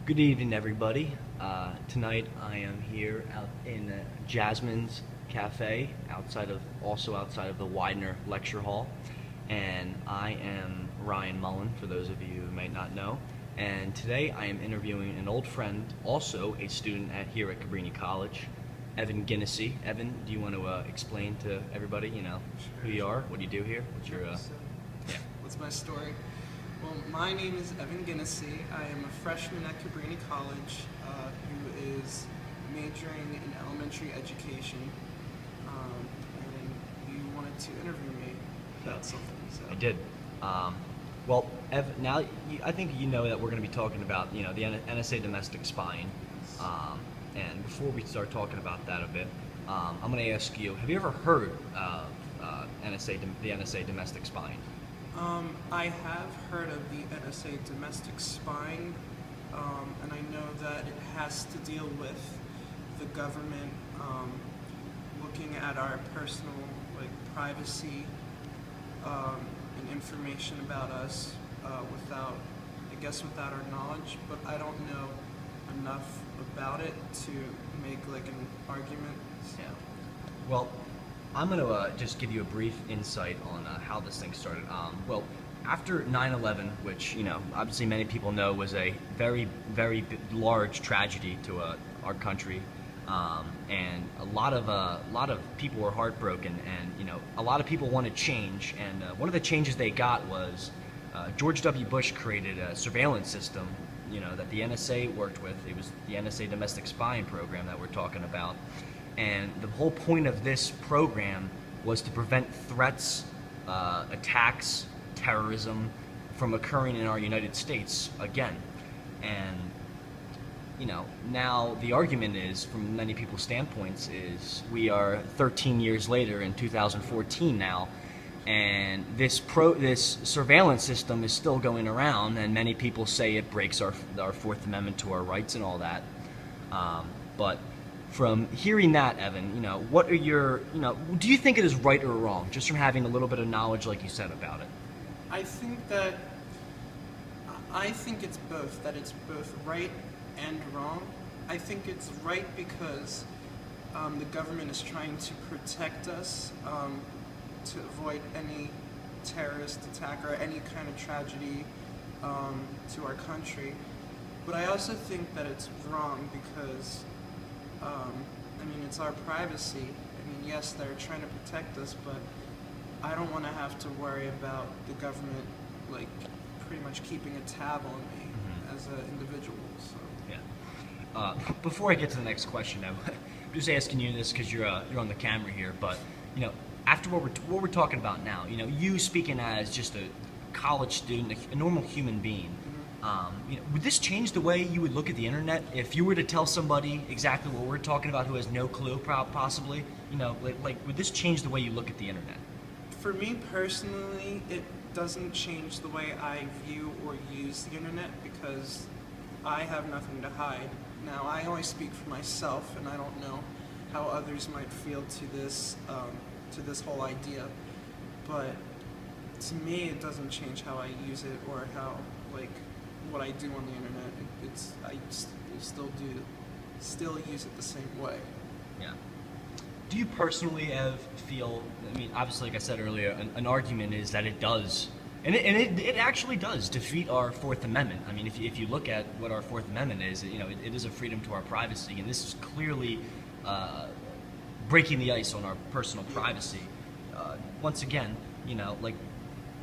Good evening, everybody. Tonight I am here out in Jasmine's Cafe, also outside of the Widener Lecture Hall, and I am Ryan Mullen, for those of you who may not know. And today I am interviewing an old friend, also a student here at Cabrini College, Evan Guinessy. Evan, do you want to explain to everybody, who you are, what you do here? What's my story? Well, my name is Evan Guinessy. I am a freshman at Cabrini College who is majoring in elementary education. And you wanted to interview me about something. So. I did. Well, Ev, now I think you know that we're going to be talking about the NSA Domestic spying. And before we start talking about that a bit, I'm going to ask you: have you ever heard of the NSA Domestic spying? I have heard of the NSA Domestic spying, and I know that it has to deal with the government looking at our personal privacy and information about us without our knowledge. But I don't know enough about it to make an argument. Yeah. Well, I'm going to just give you a brief insight on how this thing started. Well, after 9/11, which obviously many people know was a very, very large tragedy to our country, and a lot of people were heartbroken, and a lot of people wanted change. And one of the changes they got was George W. Bush created a surveillance system, that the NSA worked with. It was the NSA Domestic Spying Program that we're talking about. And the whole point of this program was to prevent threats, attacks, terrorism from occurring in our United States again. And now the argument is, from many people's standpoints, is we are 13 years later in 2014 now, and this surveillance system is still going around, and many people say it breaks our Fourth Amendment to our rights and all that. But from hearing that, Evan, what are your, do you think it is right or wrong, just from having a little bit of knowledge, like you said, about it? I think it's both, that it's both right and wrong. I think it's right because the government is trying to protect us to avoid any terrorist attack or any kind of tragedy to our country. But I also think that it's wrong because it's our privacy. Yes, they're trying to protect us, but I don't want to have to worry about the government, pretty much keeping a tab on me as an individual. So. Yeah. Before I get to the next question, I'm just asking you this because you're on the camera here, but after what we're talking about now, you speaking as just a college student, a normal human being. Would this change the way you would look at the internet if you were to tell somebody exactly what we're talking about who has no clue, possibly? Would this change the way you look at the internet? For me personally, it doesn't change the way I view or use the internet because I have nothing to hide. Now, I only speak for myself, and I don't know how others might feel to this whole idea. But to me, it doesn't change how I use it or how what I do on the internet. I still use it the same way. Yeah. Do you personally feel? Obviously, like I said earlier, an argument is that it does, and it actually does defeat our Fourth Amendment. If you look at what our Fourth Amendment is, it is a freedom to our privacy, and this is clearly breaking the ice on our personal privacy. Once again,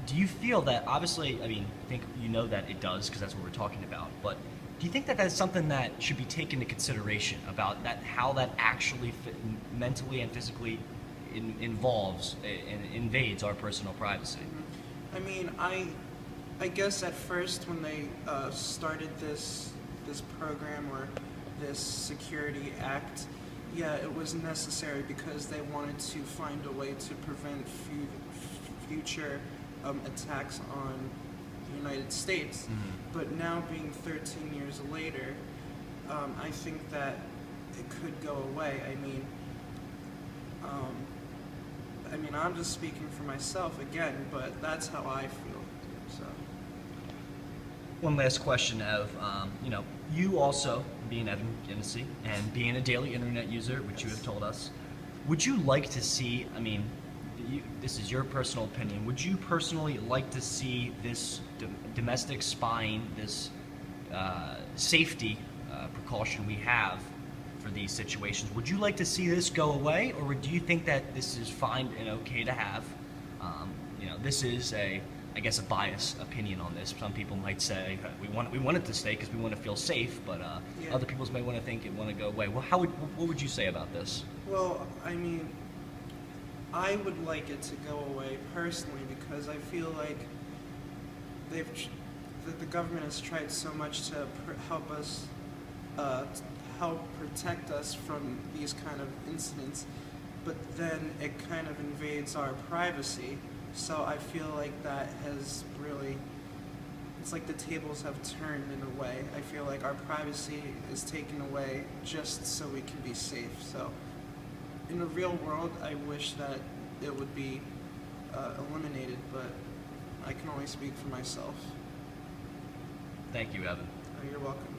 do you feel that, obviously, I think that it does because that's what we're talking about, but do you think that that's something that should be taken into consideration about how that actually mentally and physically involves and invades our personal privacy? I guess at first when they started this program or this Security Act, yeah, it was necessary because they wanted to find a way to prevent future attacks on the United States. But now, being 13 years later, I think that it could go away. I'm just speaking for myself again, but that's how I feel. So. One last question of, you also, being Evan Guinessy, and being a daily internet user, which you have told us, would you like to see, this is your personal opinion, would you personally like to see this domestic spying, this safety precaution we have for these situations, would you like to see this go away, or do you think that this is fine and okay to have? This is I guess, a biased opinion on this. Some people might say we want it to stay because we want to feel safe, but Yeah. other people may want to go away. Well, what would you say about this? Well, I mean, I would like it to go away personally because I feel like the government has tried so much to help us, help protect us from these kind of incidents, but then it kind of invades our privacy. So I feel like that has really, it's like the tables have turned in a way. I feel like our privacy is taken away just so we can be safe. So in the real world, I wish that it would be eliminated, but I can only speak for myself. Thank you, Evan. You're welcome.